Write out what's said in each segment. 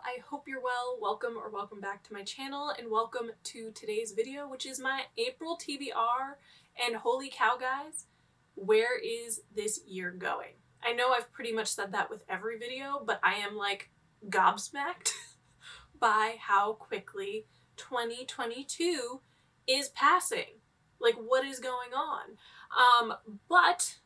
I hope you're well. Welcome back to my channel, and welcome to today's video, which is my April TBR. And holy cow, guys, where is this year going? I know I've pretty much said that with every video, but I am like gobsmacked by how quickly 2022 is passing. Like, what is going on? But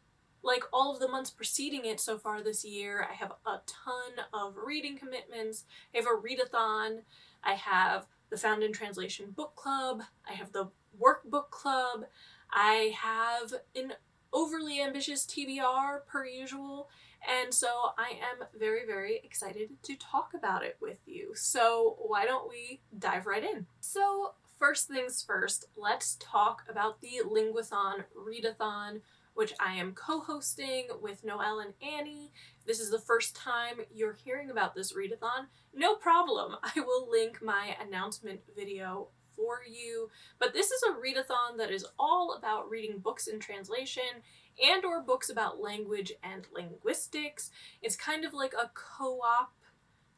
like all of the months preceding it so far this year, I have a ton of reading commitments. I have a readathon. I have the Found in Translation book club. I have the workbook club. I have an overly ambitious TBR per usual. And so I am very, very excited to talk about it with you. So why don't we dive right in? So first things first, let's talk about the linguathon readathon, which I am co-hosting with Noelle and Annie. If this is the first time you're hearing about this readathon, no problem. I will link my announcement video for you. But this is a readathon that is all about reading books in translation and or books about language and linguistics. It's kind of like a co-op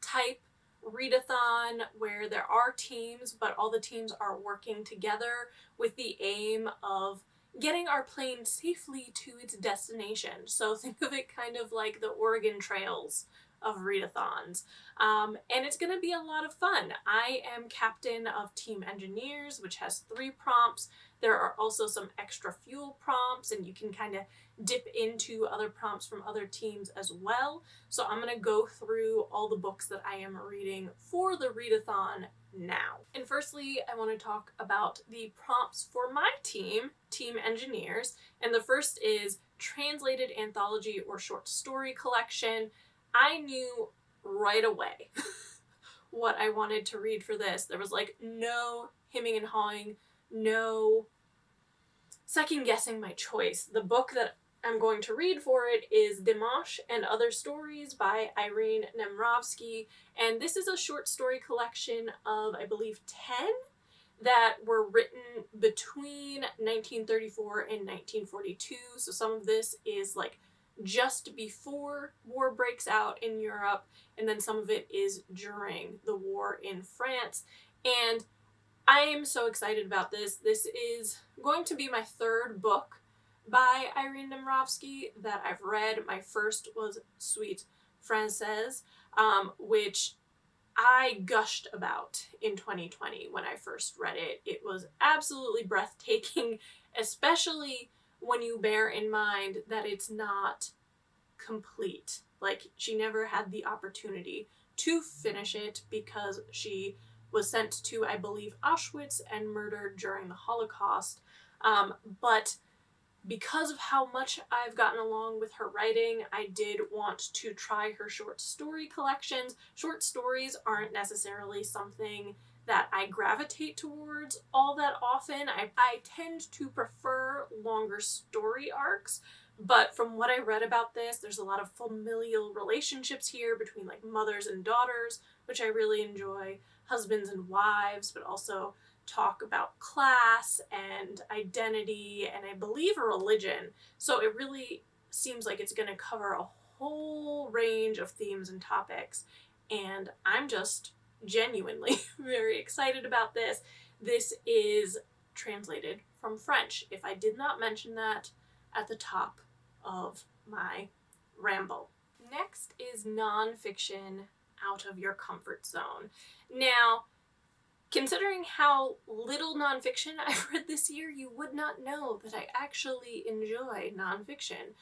type readathon where there are teams, but all the teams are working together with the aim of getting our plane safely to its destination. So think of it kind of like the Oregon Trails of readathons. And it's gonna be a lot of fun. I am captain of Team Engineers, which has 3 prompts. There are also some extra fuel prompts, and you can kind of dip into other prompts from other teams as well. So I'm gonna go through all the books that I am reading for the readathon now. And firstly, I want to talk about the prompts for my team, Team Engineers. And the first is Translated Anthology or Short Story Collection. I knew right away what I wanted to read for this. There was like no hemming and hawing, no second guessing my choice. The book that I'm going to read for it is Dimanche and Other Stories by Irene Nemirovsky, and this is a short story collection of, I believe, 10 that were written between 1934 and 1942, so some of this is like just before war breaks out in Europe, and then some of it is during the war in France, and I am so excited about this. This is going to be my 3rd book by Irene Nemirovsky that I've read. My first was Suite Française, which I gushed about in 2020 when I first read it. It was absolutely breathtaking, especially when you bear in mind that it's not complete. Like, she never had the opportunity to finish it because she was sent to, I believe, Auschwitz and murdered during the Holocaust. But because of how much I've gotten along with her writing, I did want to try her short story collections. Short stories aren't necessarily something that I gravitate towards all that often. I tend to prefer longer story arcs, but from what I read about this, there's a lot of familial relationships here between like mothers and daughters, which I really enjoy, husbands and wives, but also talk about class and identity and I believe a religion. So it really seems like it's going to cover a whole range of themes and topics, and I'm just genuinely very excited about this. This is translated from French, if I did not mention that at the top of my ramble. Next is nonfiction out of your comfort zone. Now, considering how little nonfiction I've read this year, you would not know that I actually enjoy nonfiction,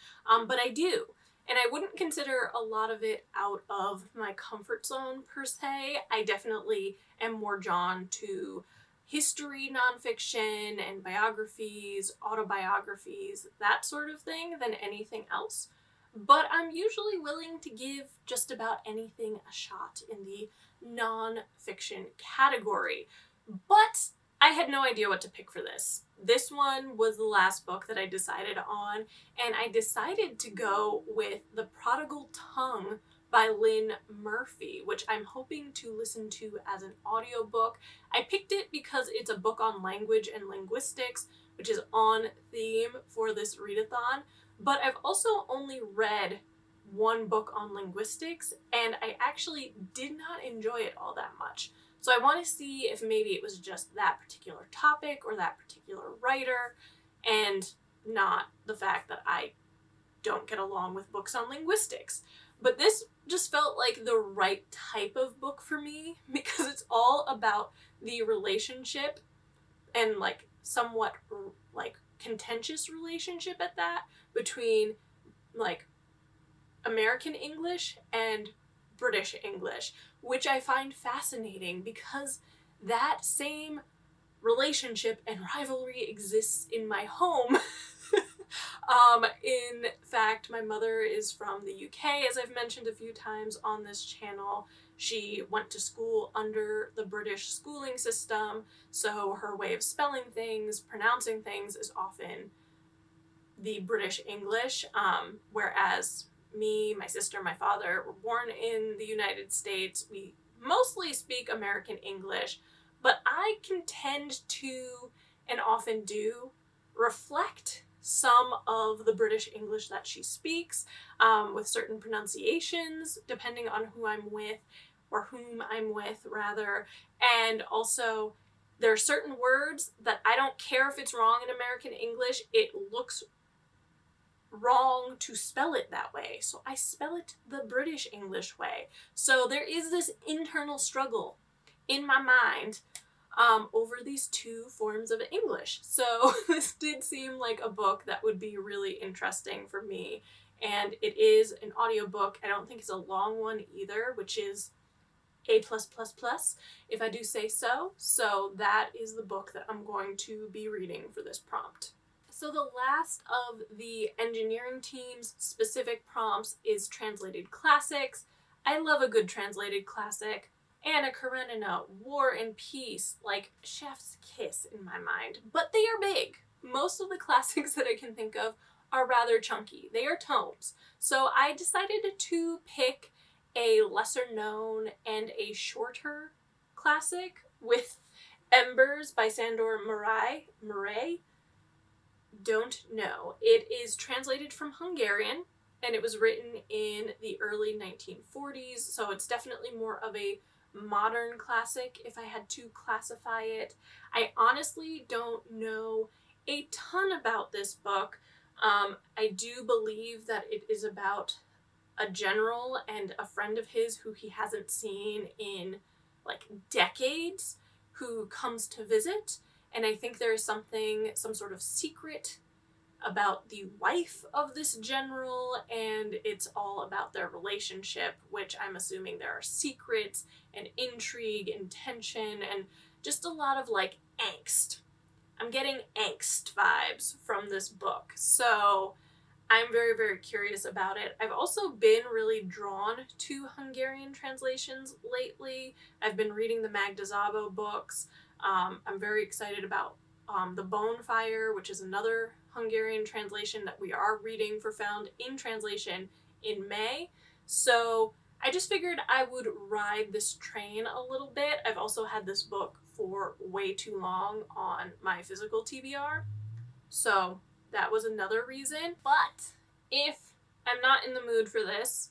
but I do. And I wouldn't consider a lot of it out of my comfort zone per se. I definitely am more drawn to history nonfiction and biographies, autobiographies, that sort of thing than anything else. But I'm usually willing to give just about anything a shot in the non-fiction category. But I had no idea what to pick for this. This one was the last book that I decided on, and I decided to go with The Prodigal Tongue by Lynn Murphy, which I'm hoping to listen to as an audiobook. I picked it because it's a book on language and linguistics, which is on theme for this readathon, but I've also only read one book on linguistics, and I actually did not enjoy it all that much. So I want to see if maybe it was just that particular topic or that particular writer, and not the fact that I don't get along with books on linguistics. But this just felt like the right type of book for me, because it's all about the relationship, and like somewhat like contentious relationship at that, between like American English and British English, which I find fascinating because that same relationship and rivalry exists in my home. In fact, my mother is from the UK, as I've mentioned a few times on this channel. She went to school under the British schooling system, so her way of spelling things, pronouncing things is often the British English, whereas me, my sister, my father were born in the United States. We mostly speak American English, but I can tend to, and often do, reflect some of the British English that she speaks, with certain pronunciations, depending on who I'm with, or whom I'm with, rather. And also, there are certain words that I don't care if it's wrong in American English, it looks wrong to spell it that way, so I spell it the British English way. So there is this internal struggle in my mind over these two forms of English. So this did seem like a book that would be really interesting for me, and it is an audiobook. I don't think it's a long one either, which is A+++, if I do say so. So that is the book that I'm going to be reading for this prompt. So the last of the engineering team's specific prompts is translated classics. I love a good translated classic. Anna Karenina, War and Peace, like chef's kiss in my mind. But they are big. Most of the classics that I can think of are rather chunky. They are tomes. So I decided to pick a lesser known and a shorter classic with Embers by Sandor Murray. Don't know. It is translated from Hungarian, and it was written in the early 1940s, so it's definitely more of a modern classic if I had to classify it. I honestly don't know a ton about this book. I do believe that it is about a general and a friend of his who he hasn't seen in like decades, who comes to visit. And I think there is some sort of secret about the wife of this general, and it's all about their relationship, which I'm assuming there are secrets and intrigue and tension and just a lot of like angst. I'm getting angst vibes from this book, so I'm very, very curious about it. I've also been really drawn to Hungarian translations lately. I've been reading the Magda Szabo books. I'm very excited about The Bonefire, which is another Hungarian translation that we are reading for Found in Translation in May. So I just figured I would ride this train a little bit. I've also had this book for way too long on my physical TBR, so that was another reason. But if I'm not in the mood for this,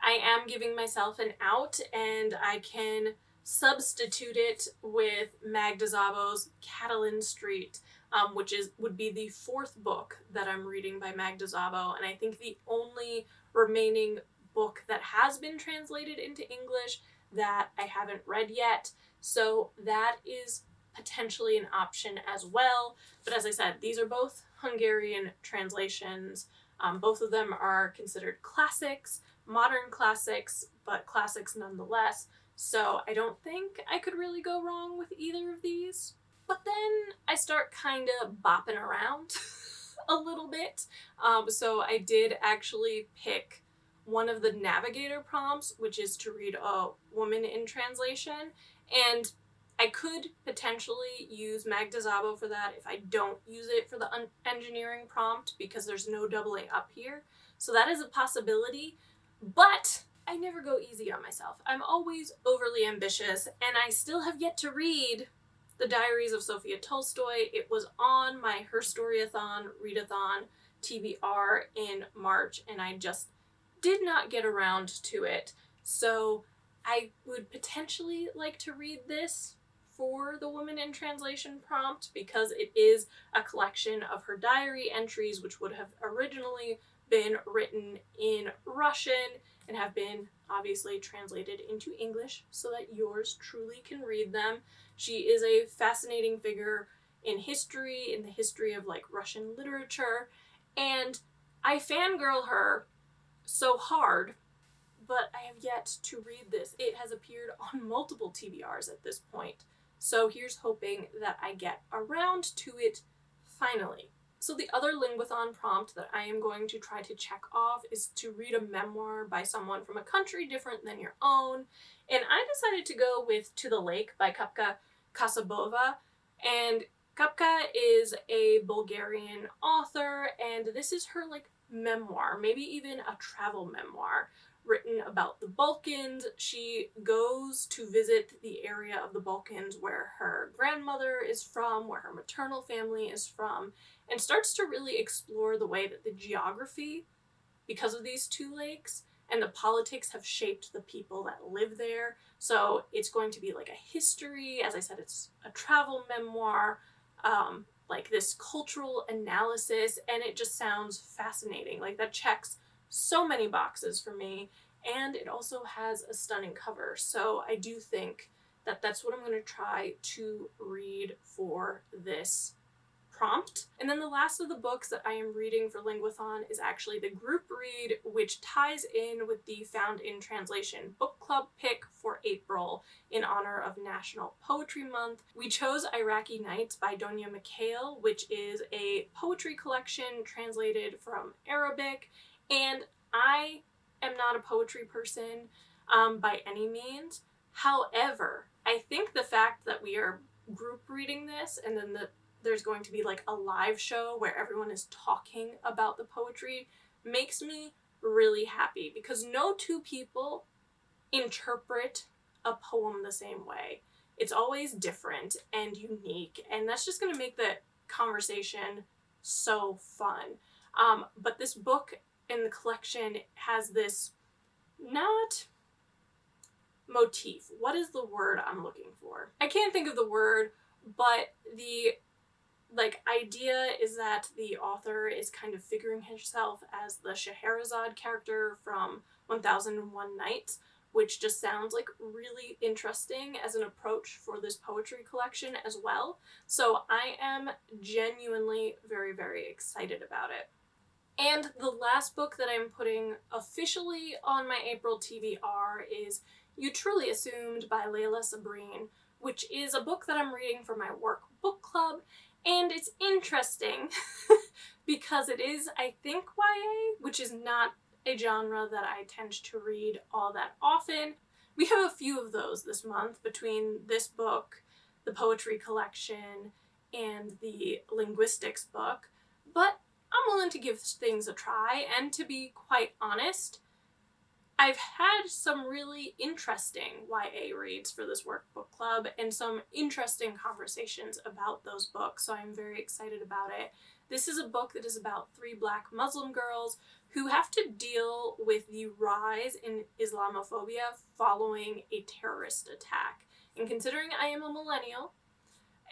I am giving myself an out, and I can substitute it with Magda Szabo's Catalan Street, which would be the fourth book that I'm reading by Magda Szabo, and I think the only remaining book that has been translated into English that I haven't read yet. So that is potentially an option as well. But as I said, these are both Hungarian translations. Both of them are considered classics, modern classics, but classics nonetheless. So I don't think I could really go wrong with either of these. But then I start kind of bopping around a little bit. So I did actually pick one of the navigator prompts, which is to read A Woman in Translation. And I could potentially use Magda Szabo for that if I don't use it for the engineering prompt, because there's no doubling up here. So that is a possibility, but I never go easy on myself. I'm always overly ambitious, and I still have yet to read The Diaries of Sophia Tolstoy. It was on my Her Storyathon, Readathon, TBR in March, and I just did not get around to it. So I would potentially like to read this for the Woman in Translation prompt because it is a collection of her diary entries, which would have originally been written in Russian and have been obviously translated into English so that yours truly can read them. She is a fascinating figure in history, in the history of like Russian literature, and I fangirl her so hard, but I have yet to read this. It has appeared on multiple TBRs at this point, so here's hoping that I get around to it finally. So the other linguathon prompt that I am going to try to check off is to read a memoir by someone from a country different than your own, and I decided to go with To the Lake by Kapka Kasabova, and Kapka is a Bulgarian author, and this is her like memoir, maybe even a travel memoir written about the Balkans. She goes to visit the area of the Balkans where her grandmother is from, where her maternal family is from, and starts to really explore the way that the geography, because of these two lakes, and the politics have shaped the people that live there. So it's going to be like a history, as I said, it's a travel memoir, like this cultural analysis, and it just sounds fascinating. Like that checks so many boxes for me, and it also has a stunning cover. So I do think that that's what I'm going to try to read for this prompt. And then the last of the books that I am reading for Linguathon is actually the group read, which ties in with the Found in Translation book club pick for April in honor of National Poetry Month. We chose Iraqi Nights by Donia Mikhail, which is a poetry collection translated from Arabic, and I am not a poetry person by any means. However, I think the fact that we are group reading this and then there's going to be like a live show where everyone is talking about the poetry makes me really happy, because no two people interpret a poem the same way. It's always different and unique, and that's just going to make the conversation so fun. But this book in the collection has this not motif. What is the word I'm looking for? I can't think of the word, but the idea is that the author is kind of figuring herself as the Scheherazade character from 1001 Nights, which just sounds like really interesting as an approach for this poetry collection as well. So I am genuinely very, very excited about it. And the last book that I'm putting officially on my April TBR is You Truly Assumed by Layla Sabrine, which is a book that I'm reading for my work book club. And it's interesting because it is, I think, YA, which is not a genre that I tend to read all that often. We have a few of those this month between this book, the poetry collection, and the linguistics book, but I'm willing to give things a try, and to be quite honest, I've had some really interesting YA reads for this workbook club and some interesting conversations about those books, so I'm very excited about it. This is a book that is about 3 Black Muslim girls who have to deal with the rise in Islamophobia following a terrorist attack. And considering I am a millennial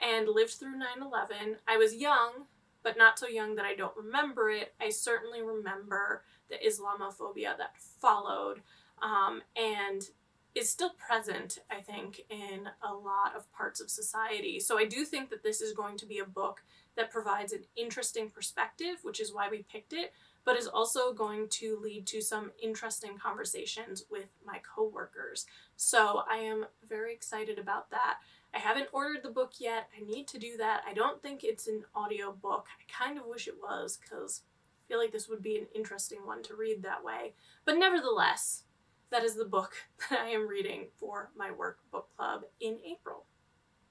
and lived through 9/11, I was young, but not so young that I don't remember it. I certainly remember the Islamophobia that followed, and is still present, I think, in a lot of parts of society. So I do think that this is going to be a book that provides an interesting perspective, which is why we picked it, but is also going to lead to some interesting conversations with my coworkers. So I am very excited about that. I haven't ordered the book yet. I need to do that. I don't think it's an audiobook. I kind of wish it was, because I feel like this would be an interesting one to read that way. But nevertheless, that is the book that I am reading for my work book club in April.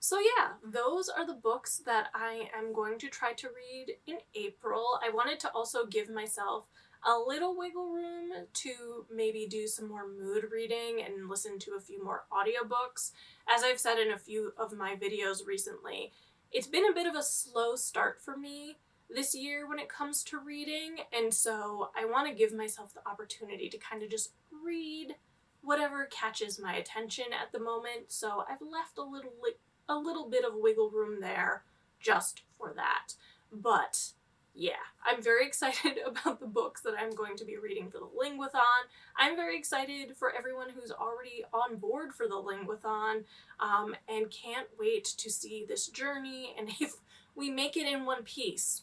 So yeah, those are the books that I am going to try to read in April. I wanted to also give myself a little wiggle room to maybe do some more mood reading and listen to a few more audiobooks. As I've said in a few of my videos recently, it's been a bit of a slow start for me this year when it comes to reading, and so I want to give myself the opportunity to kind of just read whatever catches my attention at the moment, so I've left a little bit of wiggle room there just for that. But yeah, I'm very excited about the books that I'm going to be reading for the linguathon. I'm very excited for everyone who's already on board for the linguathon, and can't wait to see this journey, and if we make it in one piece,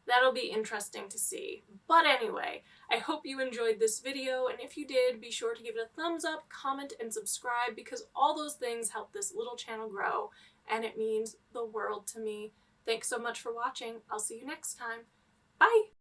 that'll be interesting to see. But anyway, I hope you enjoyed this video, and if you did, be sure to give it a thumbs up, comment, and subscribe, because all those things help this little channel grow, and it means the world to me. Thanks so much for watching. I'll see you next time. Bye!